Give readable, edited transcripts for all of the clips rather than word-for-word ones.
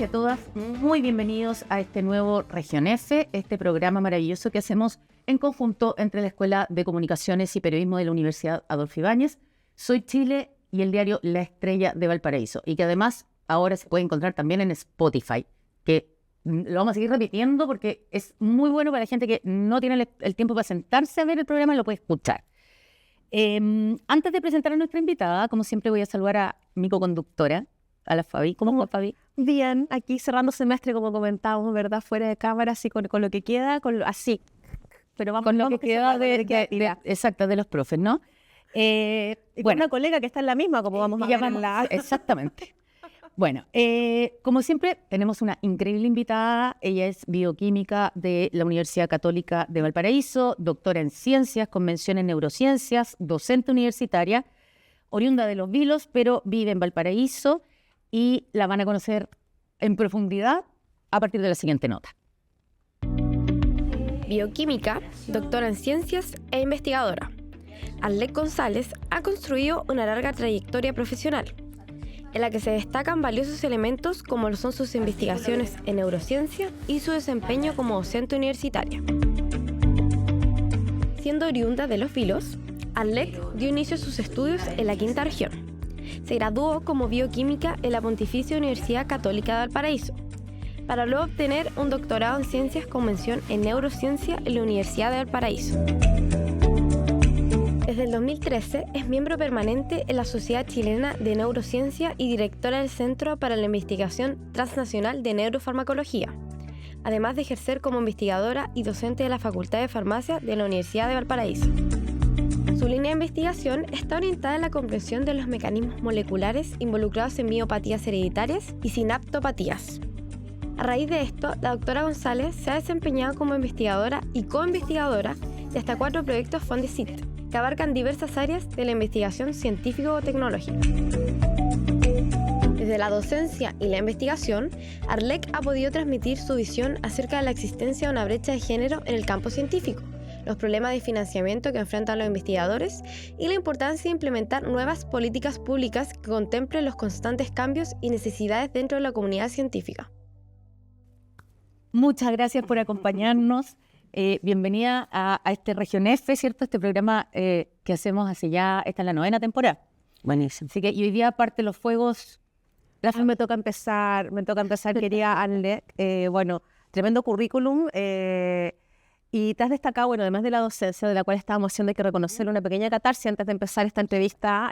y a todas, muy bienvenidos a este nuevo Región F, este programa maravilloso que hacemos en conjunto entre la Escuela de Comunicaciones y Periodismo de la Universidad Adolfo Ibáñez, Soy Chile y el diario La Estrella de Valparaíso, y que además ahora se puede encontrar también en Spotify, que lo vamos a seguir repitiendo porque es muy bueno para la gente que no tiene el tiempo para sentarse a ver el programa, lo puede escuchar. Antes de presentar a nuestra invitada, como siempre voy a saludar a mi coconductora, a la Fabi. ¿Cómo va, Fabi? Bien, aquí cerrando semestre, como comentábamos, ¿verdad? Fuera de cámara, así con lo que queda, así. Pero vamos con lo vamos que queda exacto, de los profes, ¿no? Y con una colega que está en la misma, como vamos a ver en la... Exactamente. Bueno, como siempre, tenemos una increíble invitada. Ella es bioquímica de la Universidad Católica de Valparaíso, doctora en ciencias, con mención en neurociencias, docente universitaria, oriunda de Los Vilos, pero vive en Valparaíso, y la van a conocer en profundidad a partir de la siguiente nota. Bioquímica, doctora en ciencias e investigadora. Arlet González ha construido una larga trayectoria profesional, en la que se destacan valiosos elementos como lo son sus investigaciones en neurociencia y su desempeño como docente universitaria. Siendo oriunda de Los Vilos, Arlet dio inicio a sus estudios en la Quinta Región. Se graduó como bioquímica en la Pontificia Universidad Católica de Valparaíso, para luego obtener un doctorado en ciencias con mención en neurociencia en la Universidad de Valparaíso. Desde el 2013 es miembro permanente en la Sociedad Chilena de Neurociencia y directora del Centro para la Investigación Transnacional de Neurofarmacología, además de ejercer como investigadora y docente de la Facultad de Farmacia de la Universidad de Valparaíso. Su línea de investigación está orientada en la comprensión de los mecanismos moleculares involucrados en miopatías hereditarias y sinaptopatías. A raíz de esto, la doctora González se ha desempeñado como investigadora y coinvestigadora de hasta 4 proyectos Fondesit, que abarcan diversas áreas de la investigación científico-tecnológica. Desde la docencia y la investigación, Arlet ha podido transmitir su visión acerca de la existencia de una brecha de género en el campo científico, los problemas de financiamiento que enfrentan los investigadores y la importancia de implementar nuevas políticas públicas que contemplen los constantes cambios y necesidades dentro de la comunidad científica. Muchas gracias por acompañarnos. Bienvenida a este Región F, ¿cierto? Este programa que hacemos hace ya, esta es la 9ª temporada. Buenísimo. Así que y hoy día, aparte de los fuegos... Me toca empezar, querida Arlet. Bueno, tremendo currículum. Y te has destacado, bueno, además de la docencia, de la cual estábamos haciendo, hay que reconocer una pequeña catarsis antes de empezar esta entrevista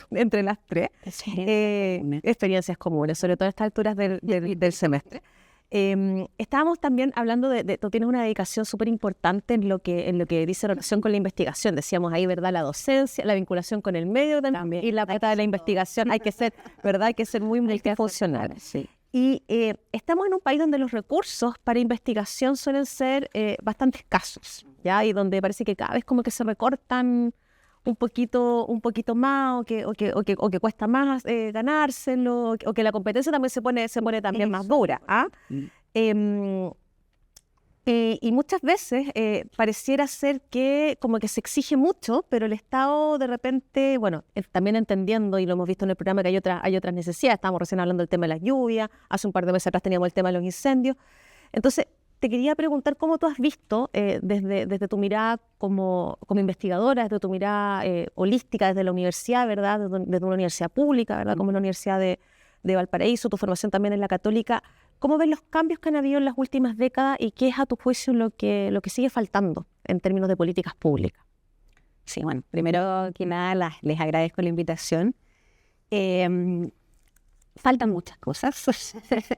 entre las tres. Experiencias comunes, sobre todo a estas alturas del semestre. Estábamos también hablando tú tienes una dedicación súper importante en lo que dice relación con la investigación. Decíamos ahí, ¿verdad? La docencia, la vinculación con el medio también, y la pata de la investigación. Hay que ser, ¿verdad? Hay que ser muy multifuncional. Sí. Y estamos en un país donde los recursos para investigación suelen ser bastante escasos, ¿ya? Y donde parece que cada vez como que se recortan un poquito más, o que cuesta más ganárselo, o que la competencia también se pone también más dura, ¿ah? Y muchas veces pareciera ser que como que se exige mucho, pero el Estado de repente, bueno, también entendiendo, y lo hemos visto en el programa, que hay otras necesidades. Estábamos recién hablando del tema de las lluvias, hace un par de meses atrás teníamos el tema de los incendios. Entonces, te quería preguntar cómo tú has visto, desde tu mirada como investigadora, desde tu mirada holística, desde la universidad, ¿verdad? Desde una universidad pública, ¿verdad? Como la Universidad de Valparaíso, tu formación también en la Católica. ¿Cómo ves los cambios que han habido en las últimas décadas y qué es, a tu juicio, lo que sigue faltando en términos de políticas públicas? Sí, bueno, primero que nada les agradezco la invitación. Faltan muchas cosas.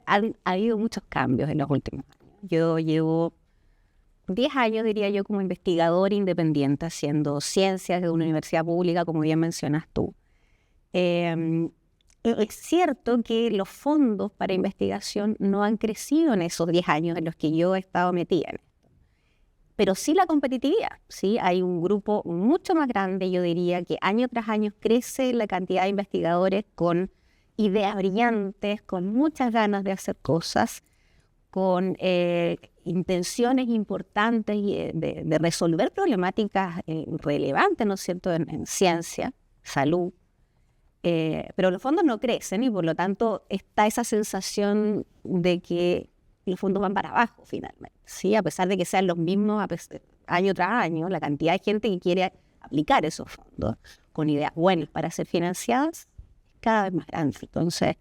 Ha habido muchos cambios en los últimos años. Yo llevo 10 años, diría yo, como investigadora independiente haciendo ciencias de una universidad pública, como bien mencionas tú. Es cierto que los fondos para investigación no han crecido en esos 10 años en los que yo he estado metida en esto. Pero sí la competitividad, ¿sí? Hay un grupo mucho más grande, yo diría, que año tras año crece la cantidad de investigadores con ideas brillantes, con muchas ganas de hacer cosas, con intenciones importantes de resolver problemáticas relevantes, ¿no es cierto?, en ciencia, salud. Pero los fondos no crecen y por lo tanto está esa sensación de que los fondos van para abajo finalmente, ¿sí? A pesar de que sean los mismos año tras año, la cantidad de gente que quiere aplicar esos fondos con ideas buenas para ser financiadas es cada vez más grande. Entonces,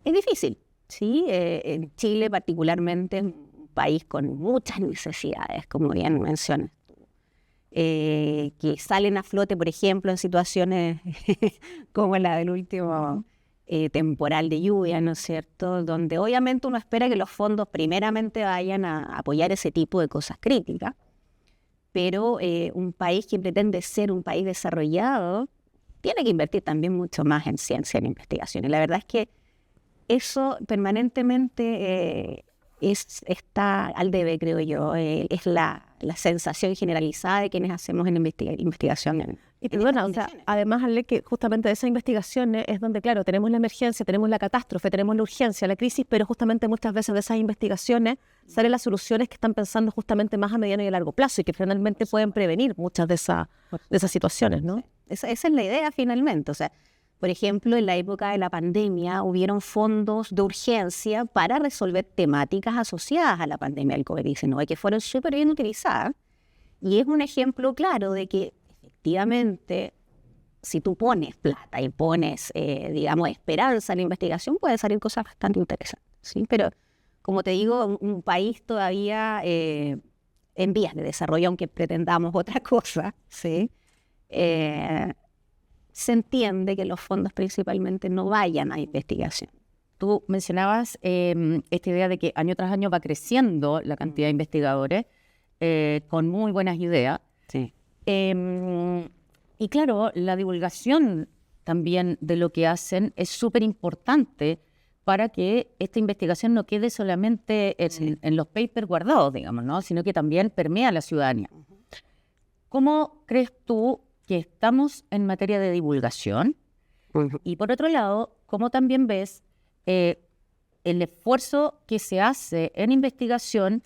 es difícil, ¿sí? En Chile particularmente es un país con muchas necesidades, como bien mencionas tú, que salen a flote, por ejemplo, en situaciones como la del último temporal de lluvia, ¿no es cierto? Donde obviamente uno espera que los fondos primeramente vayan a apoyar ese tipo de cosas críticas, pero un país que pretende ser un país desarrollado tiene que invertir también mucho más en ciencia, en investigación. Y la verdad es que eso permanentemente está al debe, creo yo. Es la sensación generalizada de quienes hacemos en investigación. Y perdona, o sea, además, Ale, que justamente de esas investigaciones es donde, claro, tenemos la emergencia, tenemos la catástrofe, tenemos la urgencia, la crisis, pero justamente muchas veces de esas investigaciones salen las soluciones que están pensando justamente más a mediano y a largo plazo y que finalmente pueden prevenir muchas de esas situaciones, ¿no? Sí. Esa es la idea finalmente. O sea, por ejemplo, en la época de la pandemia hubieron fondos de urgencia para resolver temáticas asociadas a la pandemia del COVID-19 que fueron súper bien utilizadas. Y es un ejemplo claro de que efectivamente, si tú pones plata y pones, digamos, esperanza en la investigación, pueden salir cosas bastante interesantes, ¿sí? Pero, como te digo, un país todavía en vías de desarrollo, aunque pretendamos otra cosa, ¿sí? Se entiende que los fondos principalmente no vayan a investigación. Tú mencionabas esta idea de que año tras año va creciendo la cantidad de investigadores con muy buenas ideas. Sí. Y claro, la divulgación también de lo que hacen es súper importante para que esta investigación no quede solamente en los papers guardados, digamos, ¿no? Sino que también permea a la ciudadanía. ¿Cómo crees tú que estamos en materia de divulgación? Y por otro lado, ¿cómo también ves el esfuerzo que se hace en investigación?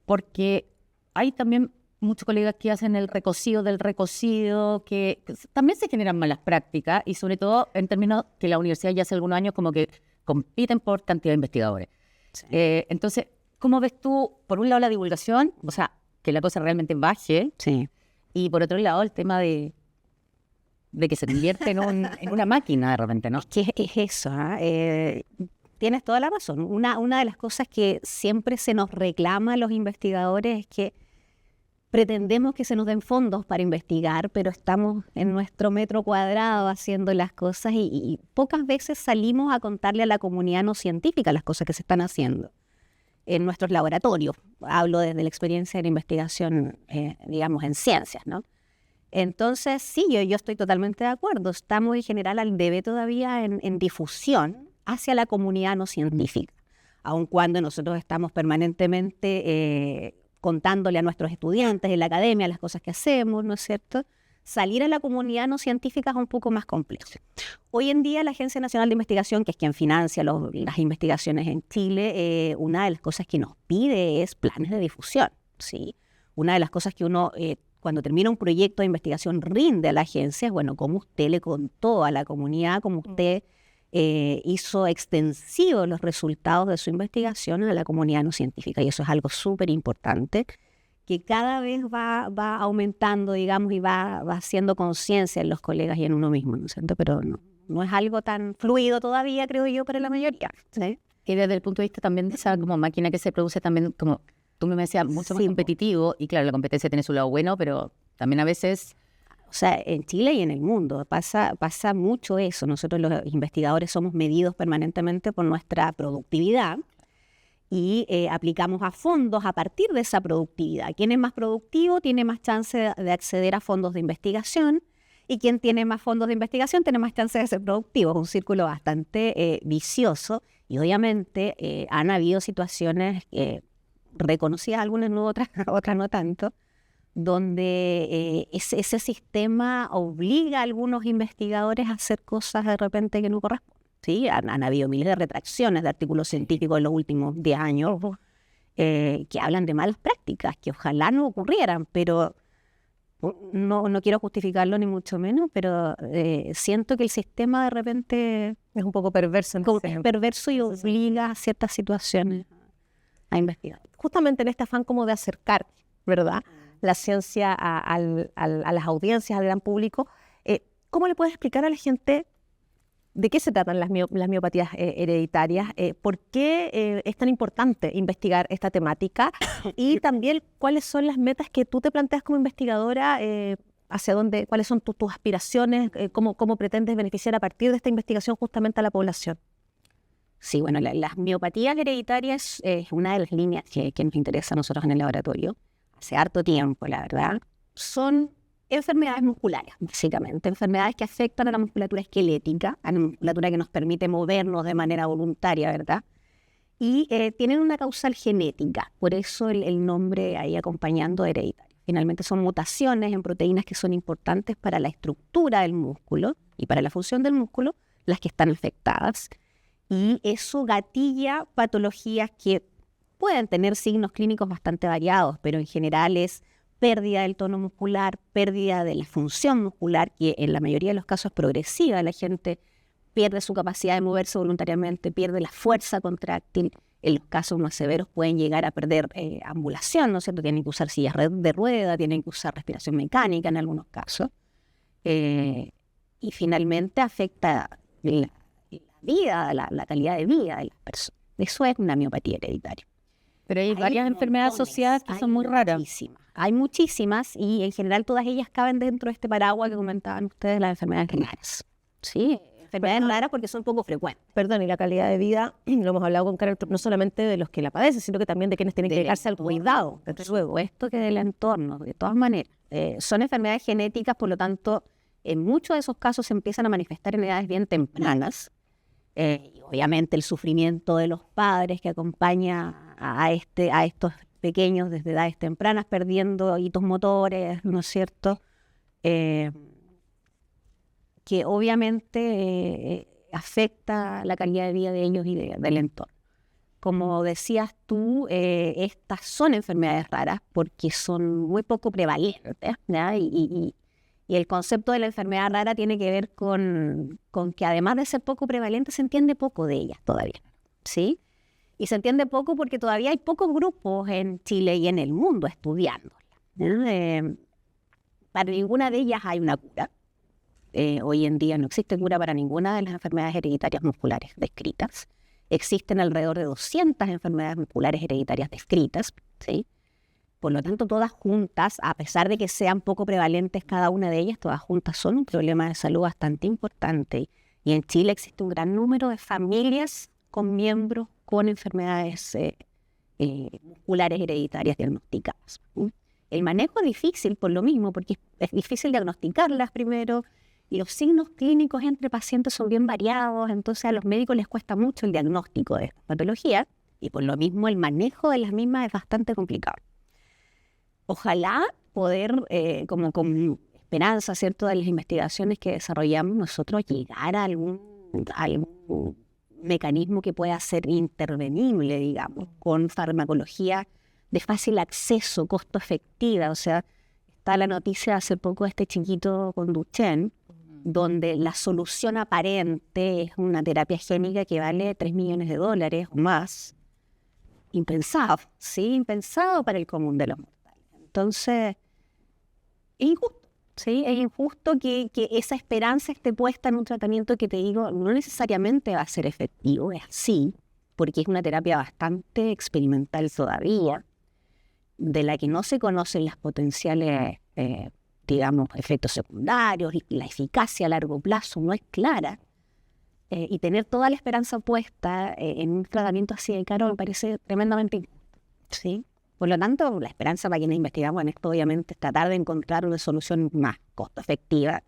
Porque hay también muchos colegas que hacen el recocido del recocido, que también se generan malas prácticas y sobre todo en términos que la universidad ya hace algunos años como que compiten por cantidad de investigadores. Sí. Entonces, ¿cómo ves tú, por un lado, la divulgación? O sea, que la cosa realmente baje. Sí. Y por otro lado, el tema de que se convierte en una máquina de repente, ¿no? Es que es eso, tienes toda la razón. Una de las cosas que siempre se nos reclama a los investigadores es que pretendemos que se nos den fondos para investigar, pero estamos en nuestro metro cuadrado haciendo las cosas y pocas veces salimos a contarle a la comunidad no científica las cosas que se están haciendo en nuestros laboratorios. Hablo desde la experiencia de la investigación, digamos, en ciencias, ¿no? Entonces, sí, yo estoy totalmente de acuerdo. Estamos en general al debe todavía en difusión hacia la comunidad no científica, aun cuando nosotros estamos permanentemente contándole a nuestros estudiantes en la academia las cosas que hacemos, ¿no es cierto? Salir a la comunidad no científica es un poco más complejo. Hoy en día la Agencia Nacional de Investigación, que es quien financia las investigaciones en Chile, una de las cosas que nos pide es planes de difusión, ¿sí? Una de las cosas que uno, cuando termina un proyecto de investigación, rinde a la agencia es, bueno, cómo usted le contó a la comunidad, cómo usted hizo extensivos los resultados de su investigación a la comunidad no científica. Y eso es algo súper importante, que cada vez va aumentando, digamos, y va haciendo conciencia en los colegas y en uno mismo, ¿no es cierto? Pero no es algo tan fluido todavía, creo yo, para la mayoría, ¿sí? Y desde el punto de vista también de esa como máquina que se produce también, como tú me decías, mucho más competitivo, y claro, la competencia tiene su lado bueno, pero también a veces... O sea, en Chile y en el mundo pasa mucho eso. Nosotros los investigadores somos medidos permanentemente por nuestra productividad y aplicamos a fondos a partir de esa productividad. Quien es más productivo tiene más chance de acceder a fondos de investigación y quien tiene más fondos de investigación tiene más chance de ser productivo. Es un círculo bastante vicioso y obviamente han habido situaciones reconocidas, algunas no, otras no tanto, donde ese sistema obliga a algunos investigadores a hacer cosas de repente que no corresponden. ¿Sí? Han habido miles de retracciones de artículos científicos en los últimos 10 años que hablan de malas prácticas, que ojalá no ocurrieran, pero no quiero justificarlo ni mucho menos, pero siento que el sistema de repente Es un poco perverso. es perverso y obliga a ciertas situaciones a investigar. Justamente en este afán como de acercar, ¿verdad?, la ciencia a las audiencias, al gran público, ¿cómo le puedes explicar a la gente de qué se tratan las miopatías hereditarias? ¿Por qué es tan importante investigar esta temática? Y también, ¿cuáles son las metas que tú te planteas como investigadora? ¿Hacia dónde, cuáles son tus aspiraciones? ¿Cómo pretendes beneficiar a partir de esta investigación justamente a la población? Sí, bueno, las miopatías hereditarias es una de las líneas que nos interesa a nosotros en el laboratorio. Hace harto tiempo, la verdad. Son enfermedades musculares, básicamente. Enfermedades que afectan a la musculatura esquelética, a la musculatura que nos permite movernos de manera voluntaria, ¿verdad? Y tienen una causal genética, por eso el nombre ahí acompañando hereditario. Finalmente son mutaciones en proteínas que son importantes para la estructura del músculo y para la función del músculo, las que están afectadas. Y eso gatilla patologías que pueden tener signos clínicos bastante variados, pero en general es pérdida del tono muscular, pérdida de la función muscular, que en la mayoría de los casos es progresiva. La gente pierde su capacidad de moverse voluntariamente, pierde la fuerza contráctil. En los casos más severos pueden llegar a perder ambulación, ¿no es cierto? Tienen que usar sillas de rueda, tienen que usar respiración mecánica en algunos casos. Y finalmente afecta la vida, la calidad de vida de las personas. Eso es una miopatía hereditaria. Pero hay varias enfermedades asociadas que son muy raras. Hay muchísimas y en general todas ellas caben dentro de este paraguas que comentaban ustedes, las enfermedades raras. Sí, enfermedades raras porque son poco frecuentes. Perdón, y la calidad de vida, lo hemos hablado con Karen, no solamente de los que la padecen, sino que también de quienes tienen que dedicarse al cuidado. Desde luego, esto que del entorno, de todas maneras. Son enfermedades genéticas, por lo tanto, en muchos de esos casos se empiezan a manifestar en edades bien tempranas. Y obviamente el sufrimiento de los padres que acompaña a estos pequeños desde edades tempranas perdiendo hitos motores, ¿no es cierto? Que obviamente afecta la calidad de vida de ellos y del entorno. Como decías tú, estas son enfermedades raras porque son muy poco prevalentes, ¿ya? Y el concepto de la enfermedad rara tiene que ver con que además de ser poco prevalente, se entiende poco de ellas todavía, ¿sí? Y se entiende poco porque todavía hay pocos grupos en Chile y en el mundo estudiándola. Para ninguna de ellas hay una cura. Hoy en día no existe cura para ninguna de las enfermedades hereditarias musculares descritas. Existen alrededor de 200 enfermedades musculares hereditarias descritas, ¿sí? Por lo tanto, todas juntas, a pesar de que sean poco prevalentes cada una de ellas, todas juntas son un problema de salud bastante importante. Y en Chile existe un gran número de familias con miembros con enfermedades musculares hereditarias diagnosticadas. El manejo es difícil por lo mismo, porque es difícil diagnosticarlas primero, y los signos clínicos entre pacientes son bien variados, entonces a los médicos les cuesta mucho el diagnóstico de esta patología, y por lo mismo el manejo de las mismas es bastante complicado. Ojalá poder, como con esperanza, ¿cierto?, de las investigaciones que desarrollamos nosotros, llegar a algún mecanismo que pueda ser intervenible, digamos, con farmacología de fácil acceso, costo efectiva. O sea, está la noticia hace poco de este chiquito con Duchenne, donde la solución aparente es una terapia génica que vale $3 millones o más. Impensado, ¿sí? Impensado para el común de los mortales. Entonces, es injusto, ¿sí? Es injusto que esa esperanza esté puesta en un tratamiento que, te digo, no necesariamente va a ser efectivo, es así, porque es una terapia bastante experimental todavía, de la que no se conocen las potenciales, digamos, efectos secundarios, y la eficacia a largo plazo no es clara. Y tener toda la esperanza puesta en un tratamiento así de caro me parece tremendamente injusto, ¿sí? Por lo tanto, la esperanza para quienes investigamos en esto, obviamente, es tratar de encontrar una solución más costo efectiva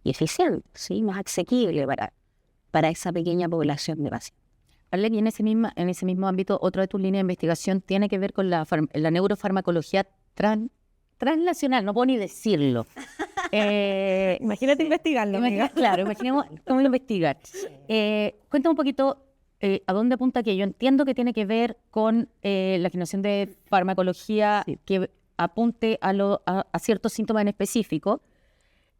y eficiente, ¿sí? Más asequible para esa pequeña población de pacientes. Arlet, y en ese mismo ámbito, otra de tus líneas de investigación tiene que ver con la neurofarmacología transnacional, no puedo ni decirlo. Imagínate investigarlo, amiga. Claro, imaginemos cómo investigar. Cuéntame un poquito a dónde apunta aquello. Yo entiendo que tiene que ver con la generación de farmacología que apunte a ciertos síntomas en específico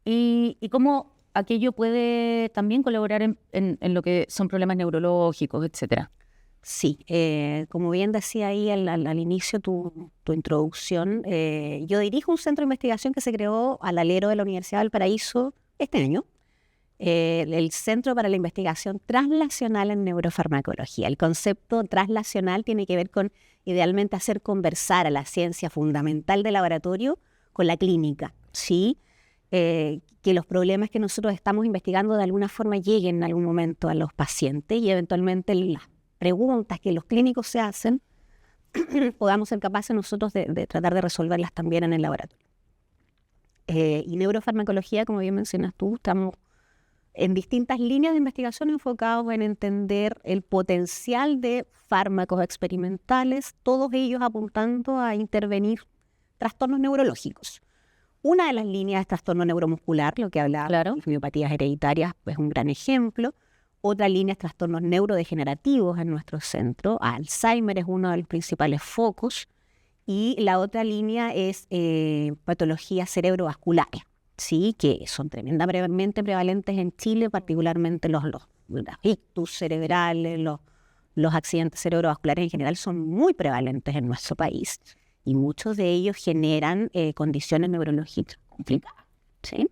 y cómo aquello puede también colaborar en lo que son problemas neurológicos, etcétera. Sí, como bien decía ahí al inicio tu introducción, yo dirijo un centro de investigación que se creó al alero de la Universidad de Valparaíso este año, el Centro para la Investigación Translacional en Neurofarmacología. El concepto translacional tiene que ver con, idealmente, hacer conversar a la ciencia fundamental del laboratorio con la clínica, ¿sí? Que los problemas que nosotros estamos investigando de alguna forma lleguen en algún momento a los pacientes y eventualmente las preguntas que los clínicos se hacen podamos ser capaces nosotros de tratar de resolverlas también en el laboratorio. Y neurofarmacología, como bien mencionas tú, estamos en distintas líneas de investigación enfocados en entender el potencial de fármacos experimentales, todos ellos apuntando a intervenir trastornos neurológicos. Una de las líneas es trastorno neuromuscular, lo que hablaba, claro, de miopatías hereditarias, es un gran ejemplo. Otra línea es trastornos neurodegenerativos en nuestro centro. Alzheimer es uno de los principales focos. Y la otra línea es patologías cerebrovasculares, ¿sí? Que son tremendamente prevalentes en Chile, particularmente los ictus cerebrales, los accidentes cerebrovasculares en general son muy prevalentes en nuestro país. Y muchos de ellos generan condiciones neurológicas complicadas, ¿sí?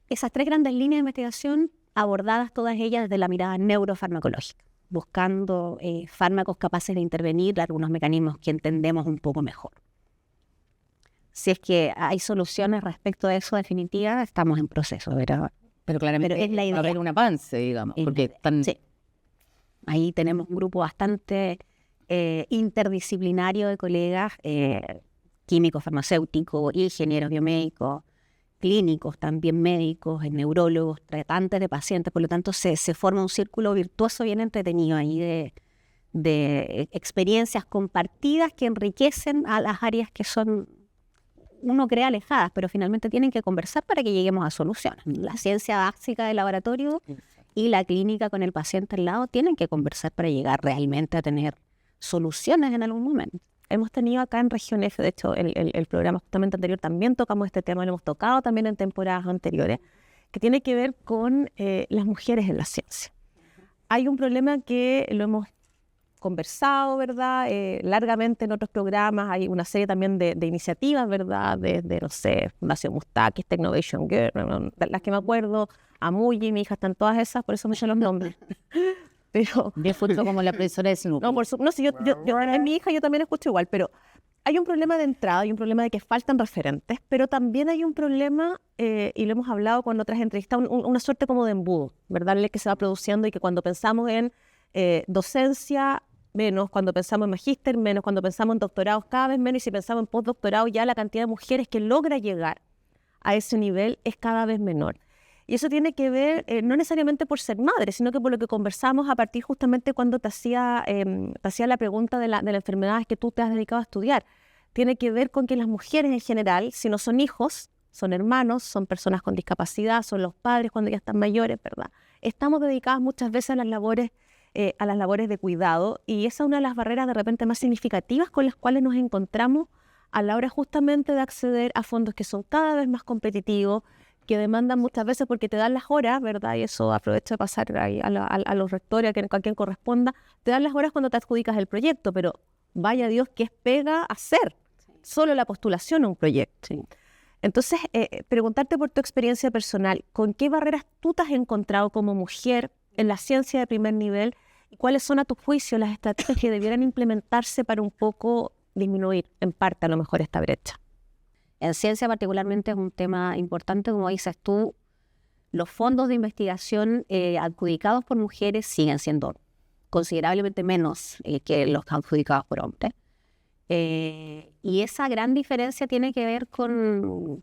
Esas tres grandes líneas de investigación abordadas todas ellas desde la mirada neurofarmacológica, buscando fármacos capaces de intervenir algunos mecanismos que entendemos un poco mejor. Si es que hay soluciones respecto a eso definitivas, estamos en proceso, ¿verdad? Pero claramente es la idea. Va a haber un avance, digamos, porque sí. Ahí tenemos un grupo bastante interdisciplinario de colegas, químicos, farmacéuticos, ingenieros biomédicos, clínicos, también médicos, neurólogos, tratantes de pacientes. Por lo tanto, se forma un círculo virtuoso bien entretenido ahí de experiencias compartidas que enriquecen a las áreas que son, uno cree, alejadas, pero finalmente tienen que conversar para que lleguemos a soluciones. La ciencia básica del laboratorio y la clínica con el paciente al lado tienen que conversar para llegar realmente a tener soluciones en algún momento. Hemos tenido acá en Región F, de hecho, el programa justamente anterior también tocamos este tema, lo hemos tocado también en temporadas anteriores, que tiene que ver con las mujeres en la ciencia. Hay un problema que lo hemos conversado, ¿verdad? Largamente en otros programas, hay una serie también de iniciativas, ¿verdad? Desde, no sé, Fundación Mustakis, Technovation Girl, de las que me acuerdo, Amuyi, mi hija, están todas esas, por eso me sé los nombres. Pero bien futuro como la profesora de Snoopy. No, si yo es mi hija, yo también escucho igual, pero hay un problema de entrada, hay un problema de que faltan referentes, pero también hay un problema, y lo hemos hablado con otras entrevistas, una suerte como de embudo, ¿verdad? El que se va produciendo y que cuando pensamos en docencia, menos, cuando pensamos en magíster, menos, cuando pensamos en doctorados, cada vez menos, y si pensamos en postdoctorado, ya la cantidad de mujeres que logra llegar a ese nivel es cada vez menor. Y eso tiene que ver, no necesariamente por ser madre, sino que por lo que conversamos a partir justamente cuando te hacía la pregunta de las enfermedades que tú te has dedicado a estudiar. Tiene que ver con que las mujeres en general, si no son hijos, son hermanos, son personas con discapacidad, son los padres cuando ya están mayores, ¿verdad? Estamos dedicadas muchas veces a las labores de cuidado, y esa es una de las barreras de repente más significativas con las cuales nos encontramos a la hora justamente de acceder a fondos que son cada vez más competitivos, que demandan muchas veces porque te dan las horas, ¿verdad? Y eso aprovecho de pasar ahí a los rectores, a quien corresponda, te dan las horas cuando te adjudicas el proyecto, pero vaya Dios, ¿qué es pega hacer? Solo la postulación a un proyecto. Sí. Entonces, preguntarte por tu experiencia personal, ¿con qué barreras tú te has encontrado como mujer en la ciencia de primer nivel? ¿Y cuáles son, a tu juicio, las estrategias que debieran implementarse para un poco disminuir, en parte, a lo mejor, esta brecha? En ciencia particularmente es un tema importante, como dices tú, los fondos de investigación adjudicados por mujeres siguen siendo considerablemente menos que los adjudicados por hombres. Y esa gran diferencia tiene que ver con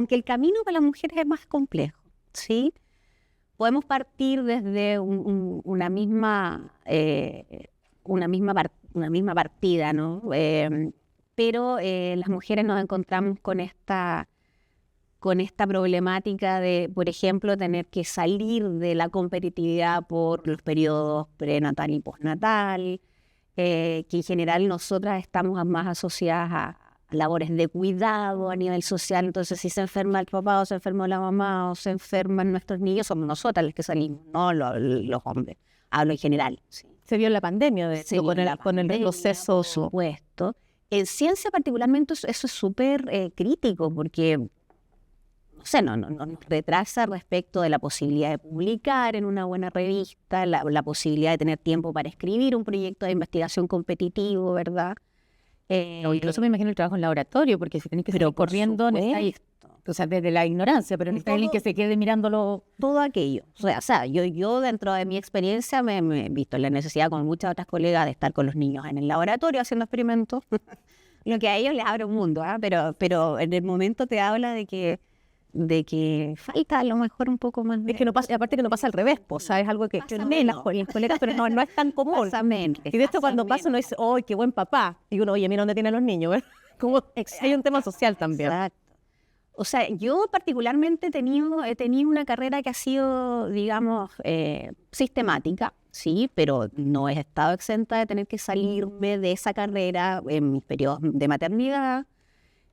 que el camino para las mujeres es más complejo, ¿sí? Podemos partir desde una misma partida, ¿no? Pero las mujeres nos encontramos con esta problemática de, por ejemplo, tener que salir de la competitividad por los periodos prenatal y postnatal, que en general nosotras estamos más asociadas a labores de cuidado a nivel social. Entonces, si se enferma el papá o se enferma la mamá o se enferman nuestros niños, somos nosotras las que salimos, no los hombres. Hablo en general. Sí. Se vio en la pandemia, de Sí, hecho, con la el pandemia, proceso. por supuesto. En ciencia particularmente eso es súper crítico porque, no sé, nos retrasa respecto de la posibilidad de publicar en una buena revista, la posibilidad de tener tiempo para escribir un proyecto de investigación competitivo, ¿verdad? O incluso me imagino el trabajo en laboratorio, porque si tenés que salir corriendo, necesitáis, o sea, desde la ignorancia, pero necesitáis alguien que se quede mirándolo. Todo aquello. O sea, yo dentro de mi experiencia me he visto la necesidad con muchas otras colegas de estar con los niños en el laboratorio haciendo experimentos, lo que a ellos les abre un mundo, ¿ah? Pero en el momento te habla de que falta a lo mejor un poco más de... Es que no pasa, aparte que no pasa al revés, pues, ¿sabes? Algo que ven las colegas, pero no es tan común. Y de esto cuando pasa uno dice, ¡ay, qué buen papá! Y uno, oye, mira dónde tienen los niños, ¿verdad? Como hay un tema social también. Exacto. O sea, yo particularmente he tenido una carrera que ha sido, digamos, sistemática, sí, pero no he estado exenta de tener que salirme de esa carrera en mis periodos de maternidad,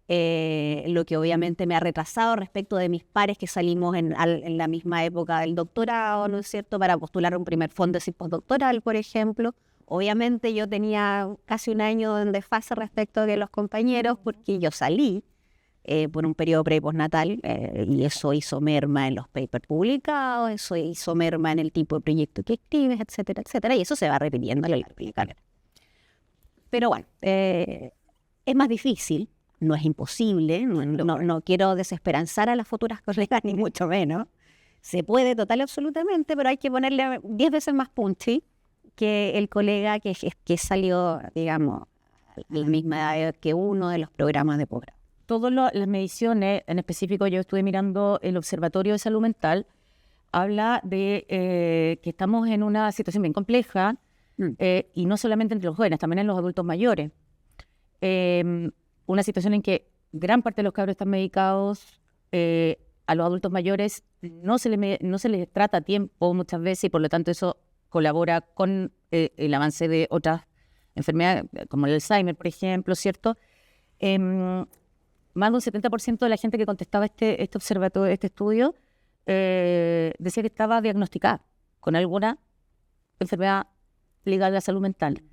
lo que obviamente me ha retrasado respecto de mis pares que salimos en la misma época del doctorado, ¿no es cierto?, para postular un primer fondo de postdoctoral, por ejemplo. Obviamente yo tenía casi un año de desfase respecto de los compañeros porque yo salí por un periodo pre y postnatal, y eso hizo merma en los papers publicados, eso hizo merma en el tipo de proyecto que escribes, etcétera, etcétera, y eso se va repitiendo a lo largo de la carrera. Pero bueno, es más difícil, no es imposible, no quiero desesperanzar a las futuras colegas, ni mucho menos. Se puede total y absolutamente, pero hay que ponerle 10 veces más punchy que el colega que salió, digamos, a la misma edad que uno de los programas de posgrado. Todas las mediciones, en específico yo estuve mirando el Observatorio de Salud Mental, habla de que estamos en una situación bien compleja, y no solamente entre los jóvenes, también en los adultos mayores. Una situación en que gran parte de los cabros están medicados, a los adultos mayores no se les trata a tiempo muchas veces y por lo tanto eso colabora con el avance de otras enfermedades como el Alzheimer, por ejemplo, ¿cierto? Más de un 70% de la gente que contestaba este observatorio, este estudio, decía que estaba diagnosticada con alguna enfermedad ligada a la salud mental.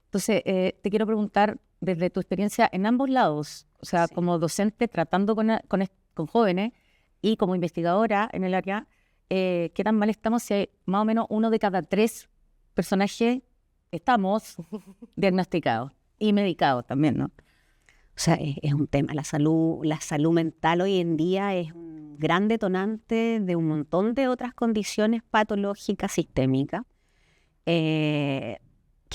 Entonces, te quiero preguntar, desde tu experiencia en ambos lados, o sea, sí, como docente tratando con jóvenes y como investigadora en el área, ¿qué tan mal estamos si hay más o menos 1 de cada 3 personajes estamos diagnosticados y medicados también, ¿no? O sea, es un tema. La salud mental hoy en día es un gran detonante de un montón de otras condiciones patológicas sistémicas que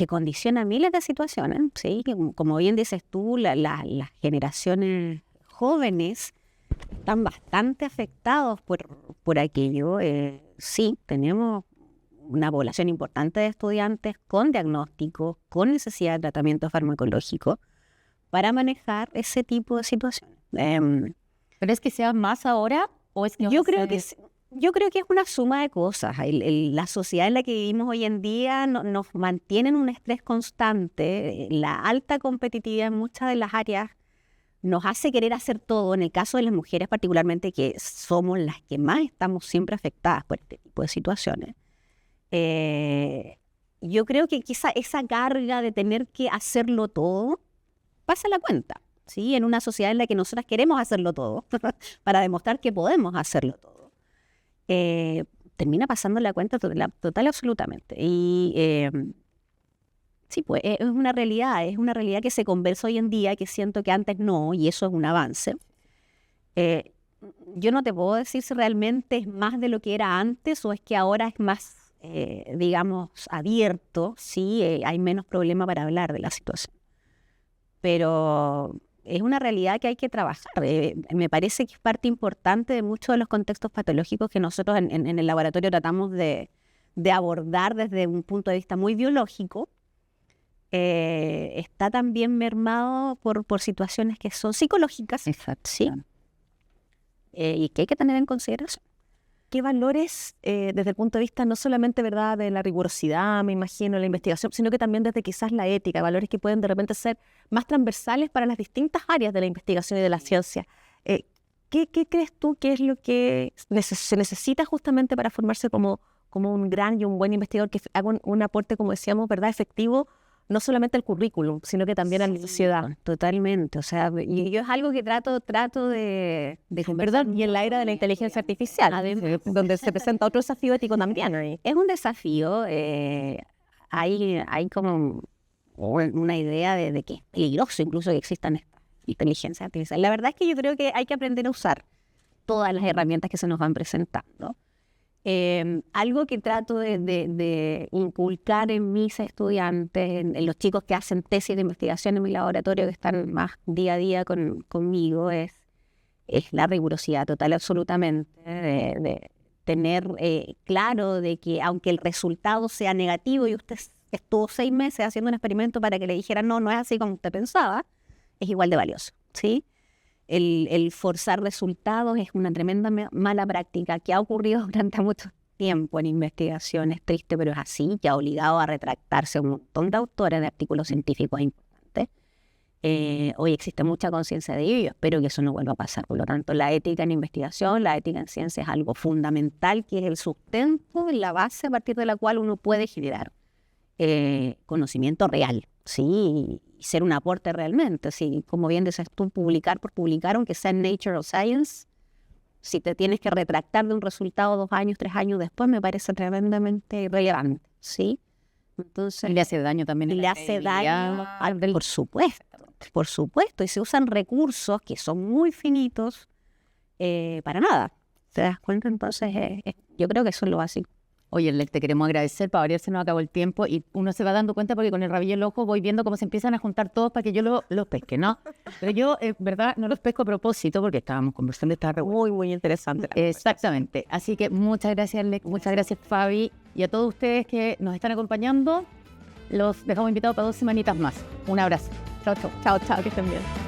condiciona miles de situaciones, ¿sí? Como bien dices tú, las generaciones jóvenes están bastante afectados por aquello. Sí, tenemos una población importante de estudiantes con diagnósticos, con necesidad de tratamiento farmacológico para manejar ese tipo de situaciones. ¿Pero es que sea más ahora o es que yo creo que es una suma de cosas. La sociedad en la que vivimos hoy en día nos mantiene en un estrés constante. La alta competitividad en muchas de las áreas nos hace querer hacer todo. En el caso de las mujeres particularmente, que somos las que más estamos siempre afectadas por este tipo de situaciones. Yo creo que quizá esa carga de tener que hacerlo todo pasa la cuenta, ¿sí? En una sociedad en la que nosotras queremos hacerlo todo para demostrar que podemos hacerlo todo. Termina pasando la cuenta total y absolutamente. Y sí, pues es una realidad que se conversa hoy en día, que siento que antes no, y eso es un avance. Yo no te puedo decir si realmente es más de lo que era antes o es que ahora es más, digamos, abierto, ¿sí? Hay menos problema para hablar de la situación. Pero es una realidad que hay que trabajar. Me parece que es parte importante de muchos de los contextos patológicos que nosotros en el laboratorio tratamos de abordar desde un punto de vista muy biológico. Está también mermado por situaciones que son psicológicas. Exacto. ¿Sí? Y que hay que tener en consideración. qué valores, desde el punto de vista no solamente, ¿verdad?, de la rigurosidad, me imagino, la investigación, sino que también desde quizás la ética, valores que pueden de repente ser más transversales para las distintas áreas de la investigación y de la ciencia. ¿Qué crees tú que es lo que se necesita justamente para formarse como un gran y un buen investigador que haga un aporte, como decíamos, ¿verdad?, efectivo, no solamente al currículum, sino que también a la sociedad? Totalmente. O sea, y yo es algo que trato de conversar. ¿Verdad? Y en la era de la inteligencia artificial, donde se presenta otro desafío ético también ahí. Es un desafío. Hay como una idea de que es peligroso incluso que existan estas inteligencias artificiales. La verdad es que yo creo que hay que aprender a usar todas las herramientas que se nos van presentando. Algo que trato de inculcar en mis estudiantes, en los chicos que hacen tesis de investigación en mi laboratorio, que están más día a día conmigo, es la rigurosidad total, absolutamente, de tener claro de que aunque el resultado sea negativo y usted estuvo 6 meses haciendo un experimento para que le dijeran no es así como usted pensaba, es igual de valioso, ¿sí? El forzar resultados es una tremenda mala práctica que ha ocurrido durante mucho tiempo en investigación. Es triste, pero es así, que ha obligado a retractarse a un montón de autores de artículos científicos importantes. Hoy existe mucha conciencia de ello, espero que eso no vuelva a pasar. Por lo tanto, la ética en investigación, la ética en ciencia es algo fundamental, que es el sustento, la base a partir de la cual uno puede generar conocimiento real, ¿sí? Y ser un aporte realmente, ¿sí? Como bien dices tú, publicar por publicar, aunque sea en Nature o Science, si te tienes que retractar de un resultado 2 años, 3 años después, me parece tremendamente irrelevante, ¿sí? Entonces, Y le hace daño también. le hace daño, por supuesto, y se usan recursos que son muy finitos para nada. ¿Te das cuenta? Entonces, yo creo que eso es lo básico. Oye, Lek, te queremos agradecer. Para variar se nos acabó el tiempo y uno se va dando cuenta porque con el rabillo del ojo voy viendo cómo se empiezan a juntar todos para que yo los pesque, ¿no? Pero yo, verdad, no los pesco a propósito porque estábamos conversando, estaba re bueno. Muy, muy interesante. Exactamente. Así que muchas gracias, Lek, muchas gracias, Fabi. Y a todos ustedes que nos están acompañando, los dejamos invitados para 2 semanitas más. Un abrazo. Chao, chao. Chao, chao, que estén bien.